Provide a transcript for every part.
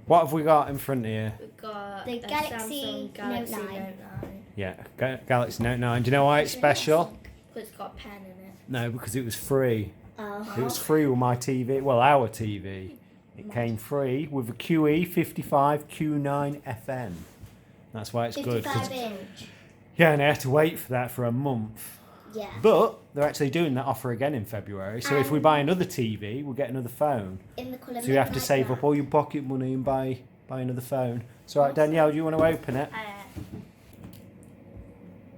What have we got in front here? We've got the Samsung Galaxy Note 9. Yeah, Galaxy Note 9. Do you know why it's special? Because it's got a pen in it. No, because it was free. Oh. It was free with my TV. Well, our TV. It came free with a QE55Q9FN. That's why it's good. 55 inch. Yeah, and I had to wait for that for a month. Yeah. But they're actually doing that offer again in February. So if we buy another TV, we'll get another phone. In the colour So you have to save up all your pocket money and buy another phone. So right, Danielle, do you want to open it?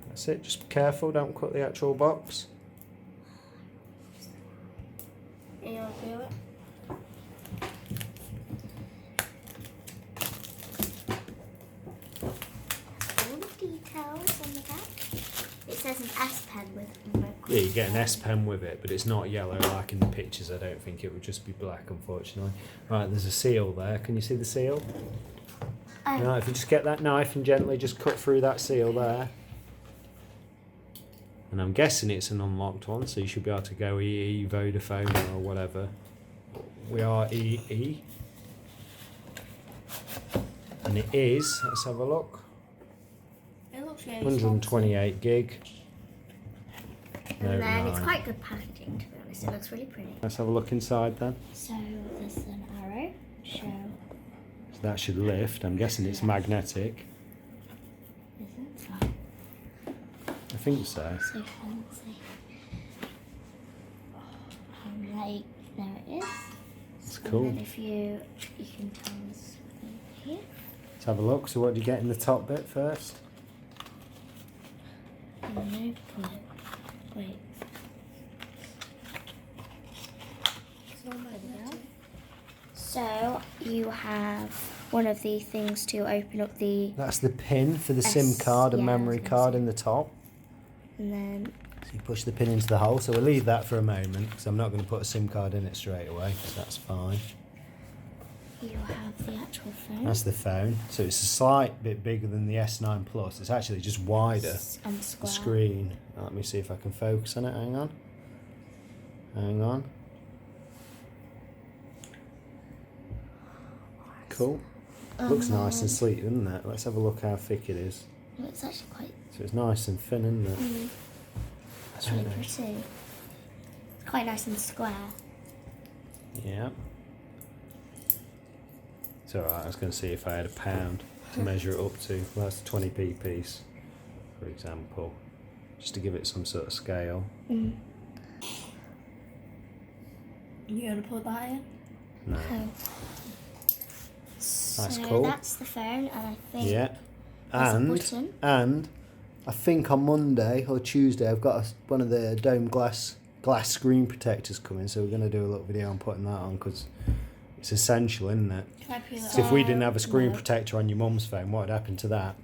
That's it. Just be careful. Don't cut the actual box. You want to do it? All the details on the back. It says an S Pen with. Yeah, you get an S Pen with it, but it's not yellow like in the pictures. I don't think it would just be black, unfortunately. Right, there's a seal there. Can you see the seal? No, if you just get that knife and gently just cut through that seal there. And I'm guessing it's an unlocked one, so you should be able to go EE, Vodafone or whatever. We are EE. And it is, let's have a look, It looks really 128 gig. And then it's quite good packaging, to be honest. It looks really pretty. Let's have a look inside then. So there's an arrow. So That should lift. I'm guessing it's magnetic. is it? I think so. So fancy. Like, there it is. It's And cool. then if you can tell us here. Let's have a look. So what do you get in the top bit first? And then pull it. Wait. So you have one of the things to open up the. That's the pin for the SIM card and yeah, I was memory gonna card say. in the top. And then So you push the pin into the hole. So we'll leave that for a moment because I'm not going to put a SIM card in it straight away. So that's fine. you have the actual phone. That's the phone. So it's a slight bit bigger than the S9 Plus. It's actually just wider. And The square. screen. Let me see if I can focus on it. Hang on. Hang on. Cool. Looks nice and sleek, doesn't it? Let's have a look how thick it is. Well, it's actually quite. So it's nice and thin, isn't it? It's really pretty. It's quite nice and square. Yeah. It's alright, I was going to see if I had a pound to measure it up to. Well, that's a 20p piece, for example. Just to give it some sort of scale. You gonna put that in? No. Oh. That's So cool. that's the phone, and I think Yeah. there's a button. And I think on Monday or Tuesday I've got one of the dome glass screen protectors coming, so we're going to do a little video on putting that on because it's essential, isn't it? Can I peel it So if we off? didn't have a screen No. protector on your mum's phone, what would happen to that?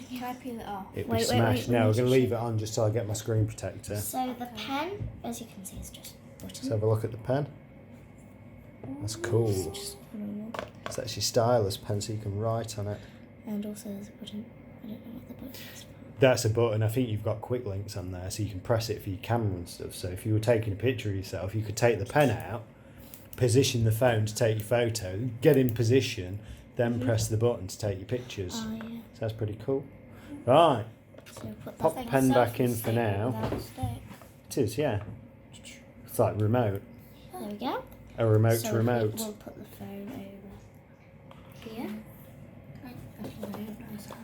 Can I peel it off? It'd be Wait, smashed. wait, No, we're let me going to just leave it on just so I get my screen protector. So the pen, as you can see, is just a Let's button. have a look at the pen. That's cool. Just normal. It's actually stylus pen, so you can write on it. And also there's a button. I don't know what the button is. That's a button. I think you've got quick links on there, so you can press it for your camera and stuff. So if you were taking a picture of yourself, you could take the pen out, position the phone to take your photo, get in position, then press the button to take your pictures. Oh yeah. So that's pretty cool. Right, So put pop that. the pen back in for now. It is, yeah. It's like remote. There we go. A remote So to remote. We'll put the phone over here.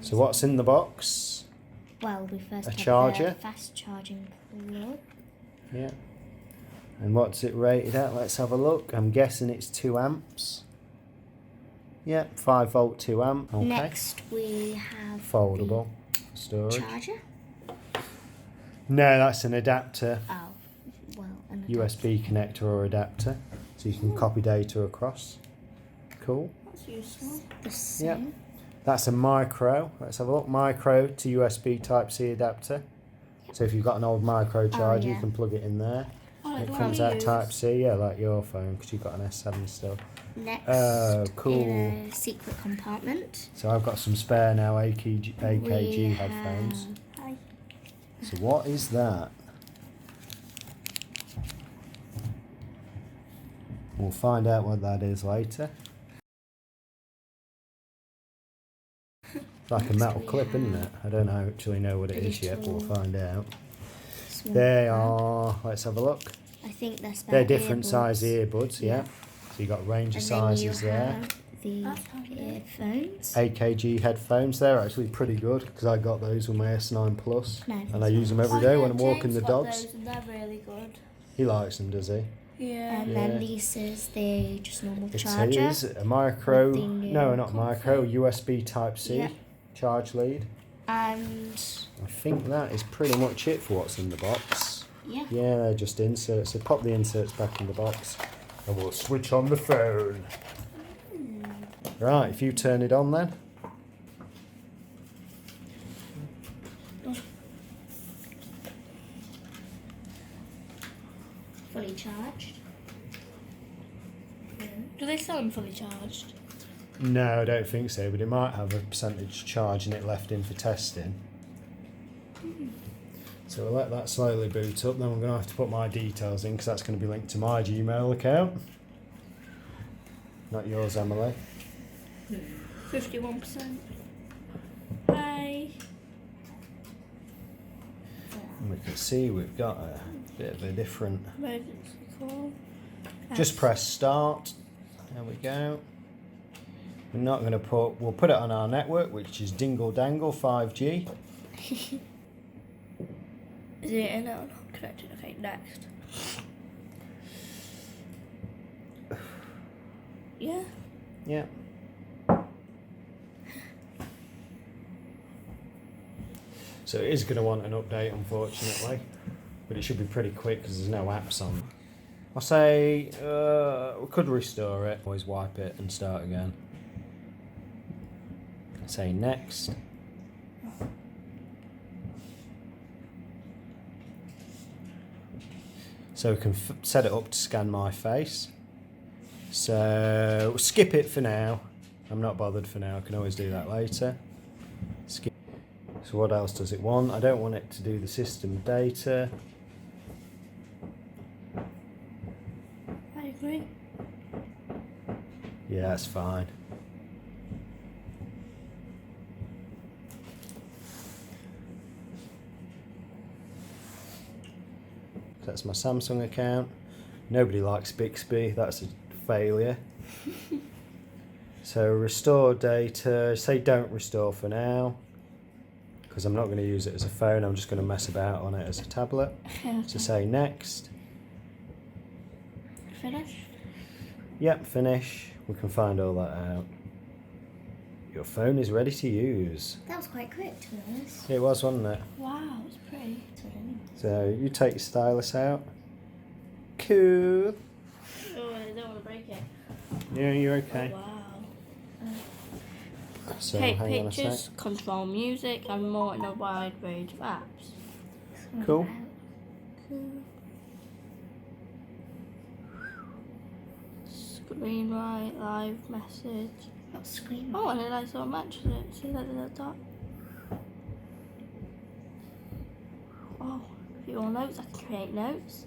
So what's in the box? Well, we first A have charger? the fast charging plug. Yeah. And what's it rated at? Let's have a look. I'm guessing it's 2 amps. Yeah, 5 volt 2 amp. Okay. Next we have Foldable the storage. charger. No, that's an adapter. Oh, well, an USB connector or adapter. So you can copy data across. Cool. That's useful. The same. Yep. That's a micro. Let's have a look. Micro to USB Type-C adapter. So if you've got an old micro charger, yeah. you can plug it in there. Oh, It like comes what out we use. Type-C, yeah, like your phone, because you've got an S7 still. Next, Oh, cool. in a secret compartment. So I've got some spare now AKG we headphones. have- So what is that? We'll find out what that is later. It's like a Next metal we clip, isn't have it? I don't actually know what it is yet, but we'll little find out. small They one. are, let's have a look. I think they're spare They're different earbuds. size earbuds, yeah. Yeah. So you got a range of And then you sizes there. have the That's handy. earphones. AKG headphones, they're actually pretty good because I got those with my S9 Plus No, and I use them every Oh, day yeah, when I'm walking James the got dogs. Those and they're really good. He likes them, does he? Yeah. And then this is the just normal It charger. is a micro, with the new no, not micro, comfy. USB Type C Yeah. charge lead. And I think that is pretty much it for what's in the box. yeah. Yeah, they're just inserts. So pop the inserts back in the box and we'll switch on the phone. Right, if you turn it on then. Fully charged. Do they sell them fully charged? No, I don't think so, but it might have a percentage charge in it left in for testing. So we'll let that slowly boot up, then we're going to have to put my details in because that's going to be linked to my Gmail account. Not yours, Emily. 51%. Hi. And we can see we've got a bit of a different... Emergency call. Just press start. There we go. We're not going to put... We'll put it on our network, which is Dingle Dangle 5G. Is it in it or not connected? Okay, next. Yeah. Yeah. So it is going to want an update, unfortunately, but it should be pretty quick because there's no apps on. I'll say we could restore it. Always wipe it and start again. Say next. So we can set it up to scan my face. So skip it for now. I'm not bothered for now. I can always do that later. Skip. So what else does it want? I don't want it to do the system data. I agree. Yeah, that's fine. That's my Samsung account. Nobody likes Bixby. That's a failure. So restore data. Say don't restore for now, because I'm not going to use it as a phone. I'm just going to mess about on it as a tablet. So say next. Finish. Yep, finish. We can find all that out. Your phone is ready to use. That was quite quick, to be honest. It was, wasn't it? Wow, it's pretty. So you take your stylus out. Cool. Oh, I don't want to break it. Yeah, you're okay. Oh, wow. So Take hang on a pictures, sec. control music, and more in a wide range of apps. Cool. Cool. Screen right, live message. Not screen. Oh, and it like sort of matches it. See that little dot? Oh, if you want notes, I can create notes.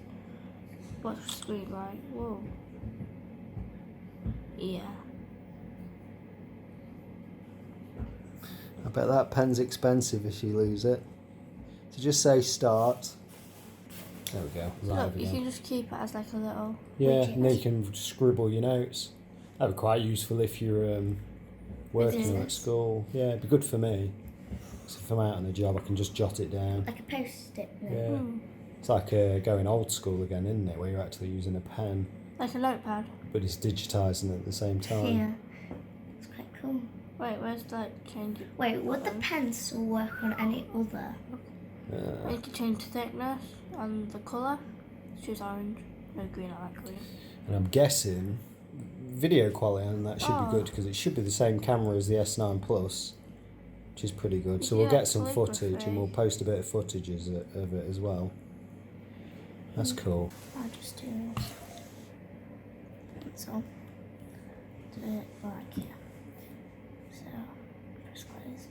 Watch screen right. Whoa. Yeah. I bet that pen's expensive if you lose it. So just say start. There we go. Live Look, you again. can just keep it as like a little. Yeah, widget. and then you can scribble your notes. That'd be quite useful if you're working or at Business. school. Yeah, it'd be good for me. So if I'm out on a job, I can just jot it down. Like a post-it note. Yeah. Hmm. It's like going old school again, isn't it? Where you're actually using a pen, Like a notepad. but it's digitising at the same time. Yeah. It's quite cool. Wait, where's like change it? Wait, would the pencil work on any other? I need to change the thickness and the colour. Choose orange. No green, I like green. And I'm guessing video quality on that should Oh. be good because it should be the same camera as the S9 Plus, which is pretty good. So we'll Yeah, get some calligraphy. footage and we'll post a bit of footage of it as well. That's cool. I'll just do pencil. Do it like here. So, press close.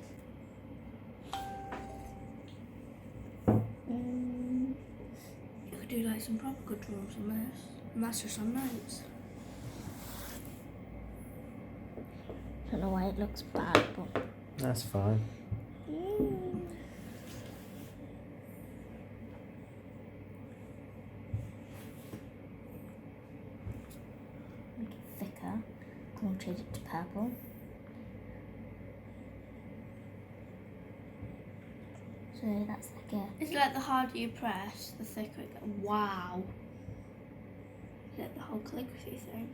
You could do like some proper good drawings on this. And that's just on notes. I don't know why it looks bad, but That's fine. Make it thicker. We'll change it to purple. So that's like a... It's like the harder you press, the thicker it gets. Wow. Like the whole calligraphy thing.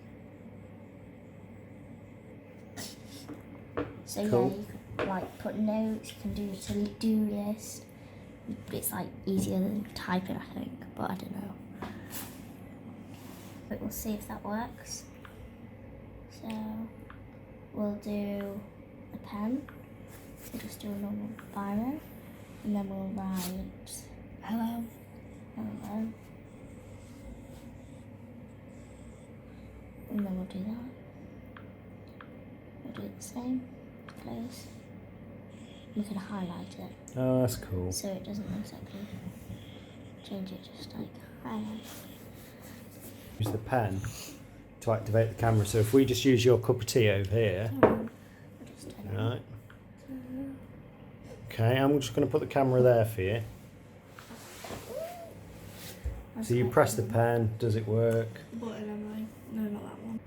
So yeah, Cool. you could like put notes, you can do a to-do list. It's like easier than typing, I think, but I don't know. But we'll see if that works. So we'll do a pen. We'll just do a normal biro, and then we'll write Hello. hello. And then we'll do that. We'll do it the same. Close. We can highlight it Oh, that's cool. so it doesn't exactly change it, just like highlight. Use the pen to activate the camera. So if we just use your cup of tea over here, We'll just turn it on. right? Okay, I'm just going to put the camera there for you. That's So you quite press the good. pen. Does it work? Button, am I? No, not that one.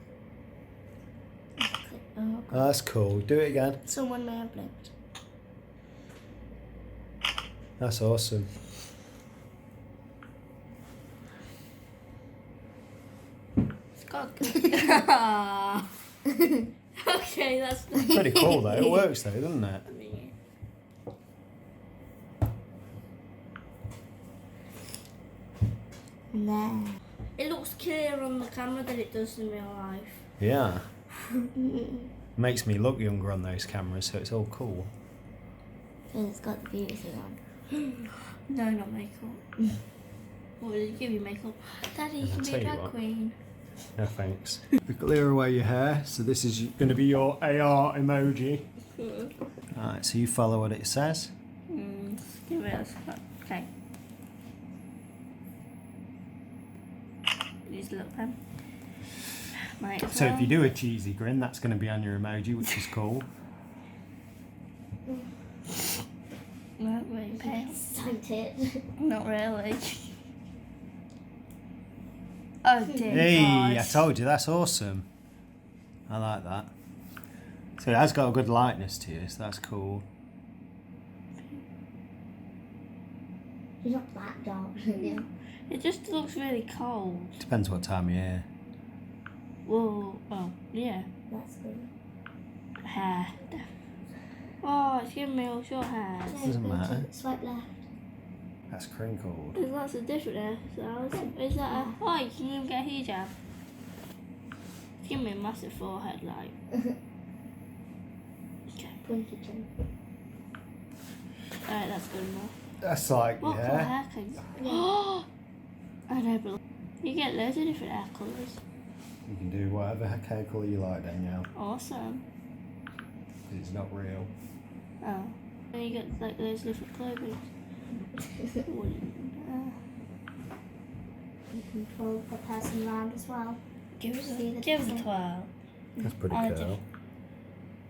Oh, Oh, that's cool. Do it again. someone may have blinked. That's awesome. It's got okay, that's Pretty cool though. It works though, doesn't it? Nah. It looks clearer on the camera than it does in real life. Yeah. Makes me look younger on those cameras, so it's all cool. Because it's got the beauty thing on. No, not makeup. What did it give you makeup? Daddy, you I'll can be tell a you drag what. queen. No thanks. Clear away your hair. So this is going to be your AR emoji. Alright, so you follow what it says. Give it a spot. Okay. Use a little pen. Might as So if well. you do a cheesy grin, that's going to be on your emoji, which is cool. Not really pale. Excited. Not really. Oh dear Hey, I God. told you, that's awesome. I like that. So it has got a good lightness to you, so that's cool. You're not that dark, yeah. It just looks really cold. Depends what time of year. Whoa. Oh, yeah. That's good. Hair. Oh, it's giving me all short hairs. Doesn't go to- matter. Swipe left. That's crinkled. There's lots of different hairstyles. Is that a... Oh, you can even get a hijab. It's giving me a massive forehead, like. Okay. Pointy chin. Alright, that's good enough. That's like, What colour yeah. hair can you... I don't believe... You get loads of different hair colours. You can do whatever hair colour you like, Danielle. Awesome. 'Cause it's not real. Oh. And you get like those different clothing. You can pull the person around as well. Give us See the give us a different- twirl. That's pretty And a cool. diff-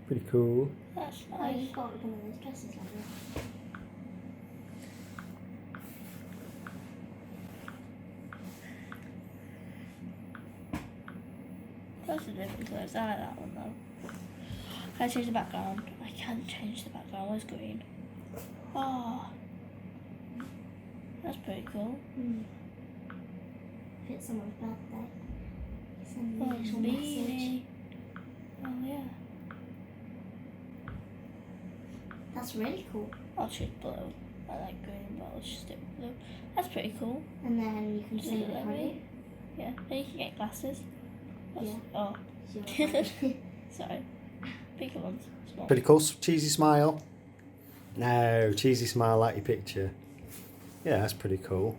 Pretty cool. That's Oh, nice. you've got one of those dresses like that. That's a different clothes. I like that one though. Can I change the background? I can't change the background. Where's green? Oh. That's pretty cool. If it's someone's birthday, send Oh, them a little message. beanie. Oh yeah. That's really cool. I'll choose blue. I like green, but I'll just stick with blue. That's pretty cool. And then you can Is say it it like honey. me? Yeah. Then you can get glasses. That's- Yeah. Oh, It's your honey. sorry. Bigger ones. Small. Pretty cool. Cheesy smile. No, cheesy smile like your picture. Yeah, that's pretty cool.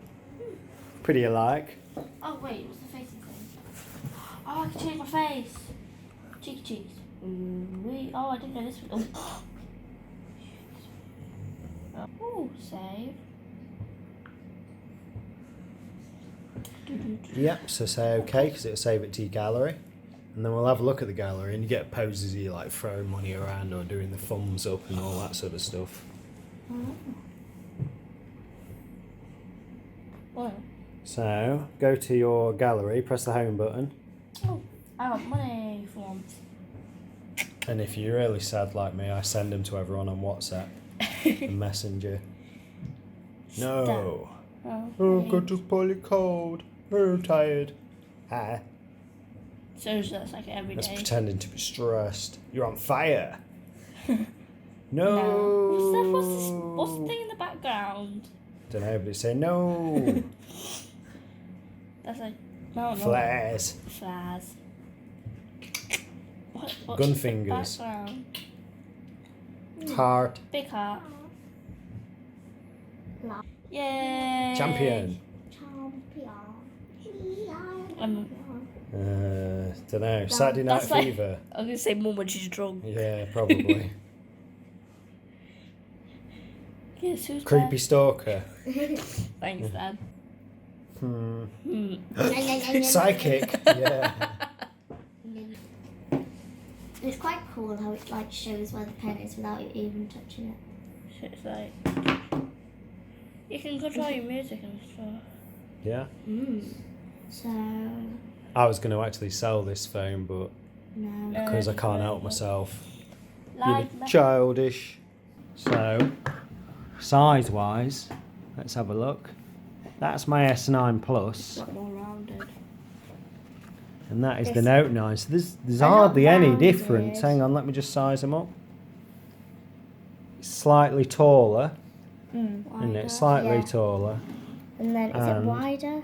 Pretty alike. Oh wait, what's the facing thing? Oh, I can change my face. Cheeky cheeks. Wait. Oh, I didn't know this was. Oh. Oh, save. Yep, so say OK because it'll save it to your gallery. And And then we'll have a look at the gallery and you get poses of you like throwing money around or doing the thumbs up and all that sort of stuff. Oh. So, go to your gallery, press the home button. Oh, I want money for once. And if you're really sad like me, I send them to everyone on WhatsApp and Messenger. No. Oh, I've got to poorly cold. Oh, tired. Ah. So that's like every That's day. pretending to be stressed. You're on fire. No. No. What's the thing in the background? Don't know, but it's saying no. That's like no. Flares. Flares. What's Gun the fingers. background? Heart. Big heart. Yay! Champion. Don't know. Saturday Night that's like- Fever. I'm gonna say Mum when she's drunk. Yeah, probably. Guess who's Creepy stalker. Thanks, Dad. Psychic. Yeah. It's quite cool how it like shows where the pen is without you even touching it. It's like you can control your music and stuff. Yeah. So I was going to actually sell this phone, but no. because I can't help myself. Like You're childish. So, size-wise, let's have a look. That's my S9 Plus, not more rounded. and that is the This- Note 9. So there's They're not hardly any rounded. difference. Hang on, let me just size them up. Slightly taller, isn't it? Slightly Yeah. taller. And then is it And- wider?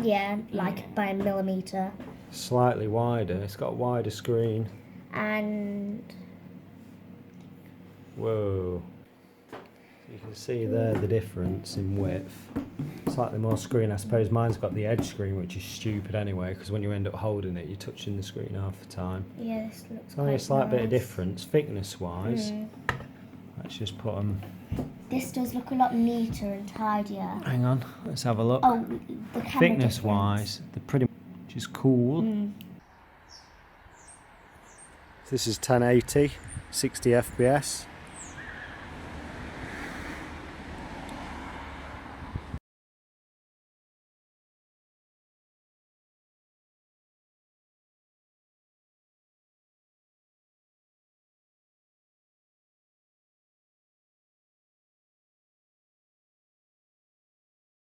Yeah, like by a millimetre. Slightly wider. It's got a wider screen. And Whoa. You can see there the difference in width. Slightly more screen. I suppose mine's got the edge screen, which is stupid anyway, because when you end up holding it, you're touching the screen half the time. yeah, this looks It's only a quite slight bit of nice. difference, thickness-wise. Let's just put them... This does look a lot neater and tidier. Hang on, let's have a look. Oh, the camera Thickness-wise, they're pretty... which is cool. This is 1080, 60 FPS.